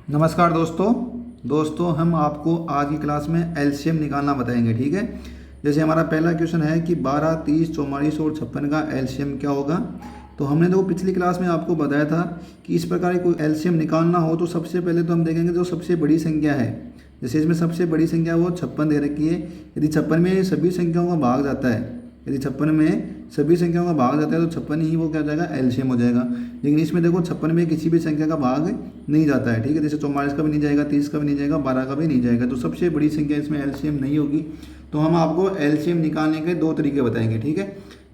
नमस्कार दोस्तों हम आपको आज की क्लास में एलसीएम निकालना बताएंगे। ठीक है। जैसे हमारा पहला क्वेश्चन है कि 12, 30, 44 और 56 का एलसीएम क्या होगा। तो हमने तो पिछली क्लास में आपको बताया था कि इस प्रकार कोई एलसीएम निकालना हो तो सबसे पहले तो हम देखेंगे जो सबसे बड़ी संख्या है। जैसे इसमें सबसे बड़ी संख्या वो 56 दे रखी है। यदि 56 में सभी संख्याओं का भाग जाता है, यदि 56 में सभी संख्याओं का भाग जाता है तो 56 ही वो क्या हो जाएगा, एलसीएम हो जाएगा। लेकिन इसमें देखो 56 में किसी भी संख्या का भाग नहीं जाता है। ठीक है। जैसे 44 का भी नहीं जाएगा, 30 का भी नहीं जाएगा, 12 का भी नहीं जाएगा। तो सबसे बड़ी संख्या इसमें एलसीएम नहीं होगी। तो हम आपको एलसीएम निकालने के दो तरीके बताएंगे। ठीक है।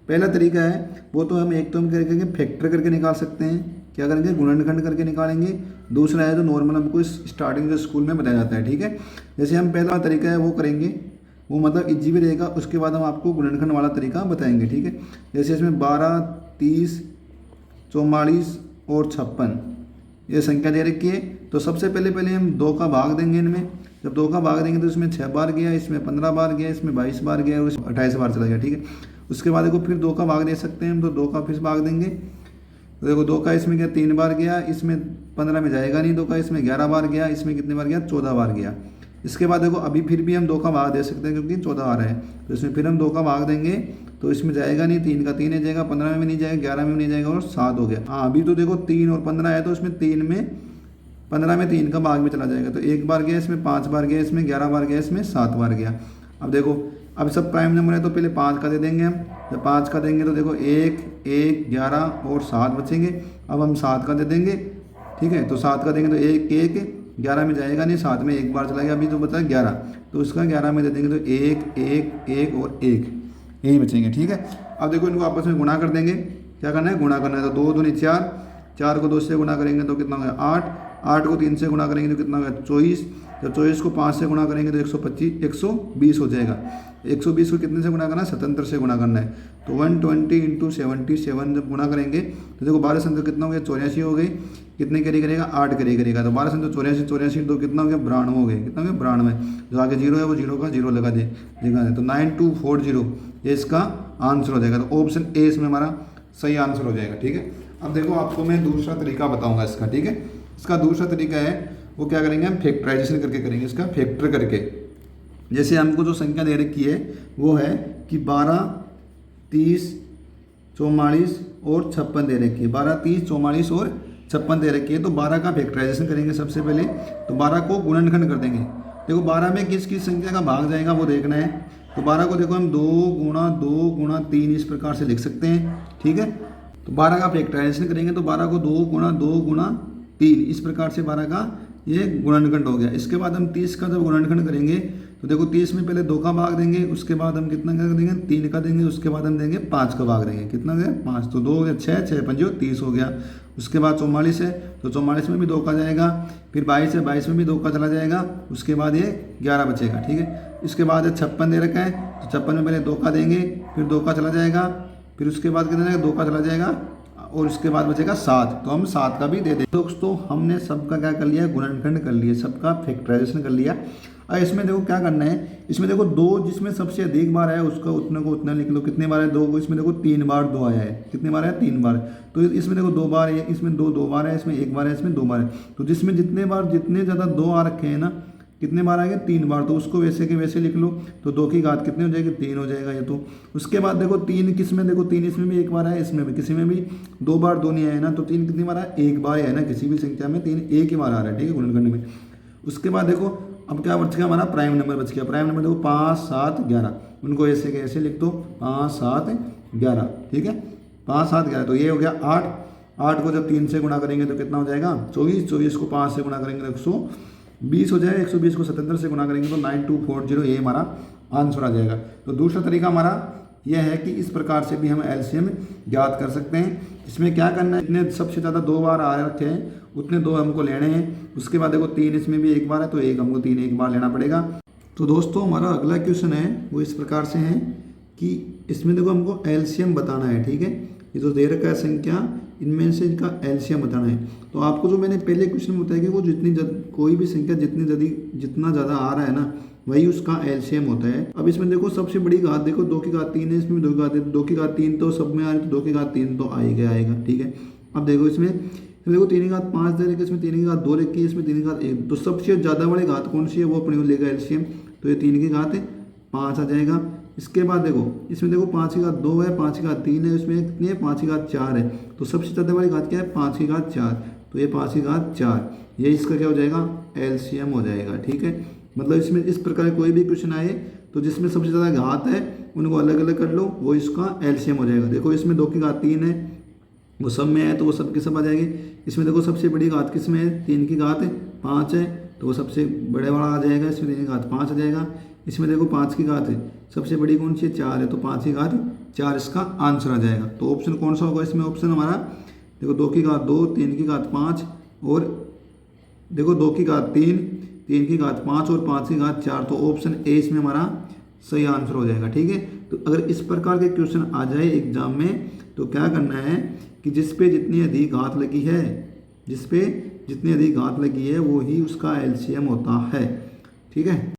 पहला तरीका है वो तो हम एक तो हम करके फैक्टर करके निकाल सकते हैं। क्या करेंगे, गुणनखंड करके निकालेंगे। दूसरा है जो नॉर्मल हमको स्टार्टिंग जो स्कूल में बताया जाता है। ठीक है। जैसे हम पहला तरीका है वो करेंगे, वो मतलब इजी भी रहेगा। उसके बाद हम आपको गुणनखंड वाला तरीका बताएंगे। ठीक है। जैसे इसमें 12, 30, 44 और 56 ये संख्या दे रखी है। तो सबसे पहले हम 2 का भाग देंगे इनमें। जब 2 का भाग देंगे तो इसमें 6 बार गया, इसमें 15 बार गया, इसमें 22 बार गया और इसमें 28 बार चला गया। ठीक है। उसके बाद देखो फिर 2 का भाग दे सकते हैं हम, तो 2 का फिर भाग देंगे। तो देखो 2 का इसमें क्या 3 बार गया, इसमें 15 में जाएगा नहीं। 2 का इसमें 11 बार गया, इसमें कितने बार गया, 14 बार गया। इसके बाद देखो अभी फिर भी हम 2 का भाग दे सकते हैं क्योंकि 14 आ रहा है। तो इसमें फिर हम 2 का भाग देंगे तो इसमें जाएगा नहीं, 3 का 3 है जाएगा, 15 में भी नहीं जाएगा, 11 में भी नहीं जाएगा और 7 हो गया। हाँ अभी तो देखो 3 और 15 है तो इसमें 15 में 3 का भाग में चला जाएगा। तो 1 बार गया, इसमें 5 बार गया, इसमें 11 बार गया, इसमें 7 बार गया। अब देखो अब सब प्राइम नंबर है तो पहले 5 का दे देंगे हम। जब 5 का देंगे तो देखो 1, 1, 11 और 7 बचेंगे। अब हम 7 का दे देंगे। ठीक है। तो 7 का देंगे तो 1, 1, 11 में जाएगा नहीं, 7 में 1 बार चला गया, अभी तो बचा 11। तो उसका 11 में दे देंगे तो 1, 1, 1 और 1 यही बचेंगे। ठीक है। अब देखो इनको आपस में गुणा कर देंगे। क्या करना है, गुणा करना है। तो 2 दूनी 4, 4 को 2 से गुणा करेंगे तो कितना हो गया 8, 8 को 3 से गुणा करेंगे तो कितना हो गया 24, जब 24 को 5 से गुणा करेंगे तो 120 हो जाएगा। 120 को कितने से गुणा करना है, 77 से गुणा करना है। तो 120 इंटू 77 जब गुणा करेंगे तो देखो 12 संख्या कितना हो गया 84 हो गई। कितने कैरी करेगा, 8 कैरी करेगा। तो 12 संख्या 84, 84 तो कितना हो गया 92 हो गए। कितना हो गया 92। जो आगे जीरो है वो जीरो का जीरो लगा देगा। तो 9240 ये इसका आंसर हो जाएगा। तो ऑप्शन ए इसमें हमारा सही आंसर हो जाएगा। ठीक है। अब देखो आपको मैं दूसरा तरीका बताऊंगा इसका। ठीक है। इसका दूसरा तरीका है वो क्या करेंगे, हम फैक्टराइजेशन करके करेंगे, इसका फैक्टर करके। जैसे हमको जो संख्या दे रखी है वो है कि 12, 30, 44 और 56 दे रखी है। 12, 30, 44 और 56 दे रखी है। तो 12 का फैक्टराइजेशन करेंगे सबसे पहले। तो 12 को गुणनखंड कर देंगे। देखो 12 में किस किस संख्या का भाग जाएगा वो देखना है। तो 12 को देखो हम 2 गुणा 2 गुणा 3 इस प्रकार से लिख सकते हैं। ठीक है। तो 12 का फैक्टराइजेशन करेंगे तो 12 को 2 गुणा 3 इस प्रकार से 12 का ये गुणनखंड हो गया। इसके बाद हम 30 का जब गुणनखंड करेंगे तो देखो 30 में पहले 2 का भाग देंगे, उसके बाद हम कितना का देंगे 3 का देंगे, उसके बाद हम देंगे 5 का भाग देंगे। कितना गया 5, तो 2 हो गया 6, 6 5 30 हो गया। उसके बाद 44 है तो 44 में भी 2 का जाएगा। फिर 22 है, 22 में भी 2 का चला जाएगा। उसके बाद ये 11 बचेगा। ठीक है। इसके बाद 56 दे रखा है तो 56 में पहले 2 का देंगे, फिर 2 का चला जाएगा, फिर उसके बाद कितना जाएगा 2 का चला जाएगा और उसके बाद बचेगा 7। तो हम 7 का भी दे दें। दोस्तों हमने सबका क्या कर लिया, गुणनखंड कर लिया, सबका फैक्टराइजेशन कर लिया। और इसमें देखो क्या करना है, इसमें देखो 2 जिसमें सबसे अधिक बार आया उसका उतने को उतना लिख लो। कितने बार है 2 को, इसमें देखो 3 बार 2 आया है। कितने बार है 3 बार। तो इसमें देखो 2 बार है, इसमें 2 बार है, इसमें 1 बार है, इसमें 2 बार है। तो जिसमें जितने ज़्यादा 2 आ रखे हैं ना, कितने बार आएंगे 3 बार। तो उसको वैसे के वैसे लिख लो। तो 2 की घात कितनी हो जाएगी 3 हो जाएगा ये तो। उसके बाद देखो 3 किस में, देखो 3 इसमें भी 1 बार है, इसमें भी किसी में भी 2 बार 2 नहीं आया ना। तो 3 कितनी बार है 1 बार है ना, किसी भी संख्या में 3 एक ही बार आ रहा है। ठीक है, गुणनखंड में। उसके बाद देखो अब क्या बच गया हमारा, प्राइम नंबर बच गया। प्राइम नंबर देखो 5, 7, 11 उनको ऐसे के ऐसे लिख दो 5, 7, 11। ठीक है। 5, 7, 11 तो ये हो गया 8। 8 को जब 3 से गुणा करेंगे तो कितना हो जाएगा 24। 24 को 5 से गुणा करेंगे तो 120 हो जाएगा। 120 को 77 से गुणा करेंगे तो 9240 ये हमारा आंसर आ जाएगा। तो दूसरा तरीका हमारा यह है कि इस प्रकार से भी हम एलसीएम ज्ञात कर सकते हैं। इसमें क्या करना है, इतने सबसे ज़्यादा 2 बार आ रखे हैं उतने 2 हमको लेने हैं। उसके बाद देखो 3 इसमें भी 1 बार है तो 1 हमको 3 एक बार लेना पड़ेगा। तो दोस्तों हमारा अगला क्वेश्चन है वो इस प्रकार से है कि इसमें देखो हमको एलसीएम बताना है। ठीक है। ये जो दे रखा है संख्या, इनमें से इनका एलसीएम बताना है। तो आपको जो मैंने पहले क्वेश्चन में बताया कि वो कोई भी संख्या जितना ज़्यादा आ रहा है ना वही उसका एलसीएम होता है। अब इसमें देखो सबसे बड़ी घात देखो 2 की घात 3 है, इसमें 2 की घात 2 की घात 3 तो सब में आ रही है, तो 2 की घात 3 तो आएगा। ठीक है। अब देखो इसमें इसमें देखो 3 की घात 5 दे रखी है, इसमें 3 की घात 2 रखी है, इसमें 3 की घात 1। तो सबसे ज़्यादा वाली घात कौन सी है वो अपने को लेगा एलसीएम, तो ये 3 की घात 5 आ जाएगा। इसके बाद देखो इसमें देखो 5 की घात 2 है, 5 की घात 3 है, इसमें कितनी है 5 की घात 4 है। तो सबसे ज़्यादा वाली घात क्या है 5 की घात 4, तो ये 5 की घात 4, ये इसका क्या हो जाएगा एलसीएम हो जाएगा। ठीक है, मतलब इसमें इस प्रकार कोई भी क्वेश्चन आए तो जिसमें सबसे ज़्यादा घात है उनको अलग अलग कर लो, वो इसका एलसीएम हो जाएगा। देखो इसमें 2 की घात 3 है, वो सब में है तो वो सब की सब आ जाएगी। इसमें देखो सबसे बड़ी घात किस में है 3 की घात 5 है, तो वो सबसे बड़े वाला आ जाएगा, इसमें 3 की घात 5 आ जाएगा। इसमें देखो 5 की घात है, सबसे बड़ी कौन सी है 4 है, तो 5 की घात 4 इसका आंसर आ जाएगा। तो ऑप्शन कौन सा होगा इसमें, ऑप्शन हमारा देखो 2 की घात 2, 3 की घात 5 और देखो 2 की घात 3, 3 की घात 5 और 5 की घात 4, तो ऑप्शन ए इसमें हमारा सही आंसर हो जाएगा। ठीक है, तो अगर इस प्रकार के क्वेश्चन आ जाए एग्जाम में तो क्या करना है कि जिस पे जितनी अधिक घात लगी है, जिस पे जितनी अधिक घात लगी है वो ही उसका एलसीएम होता है। ठीक है।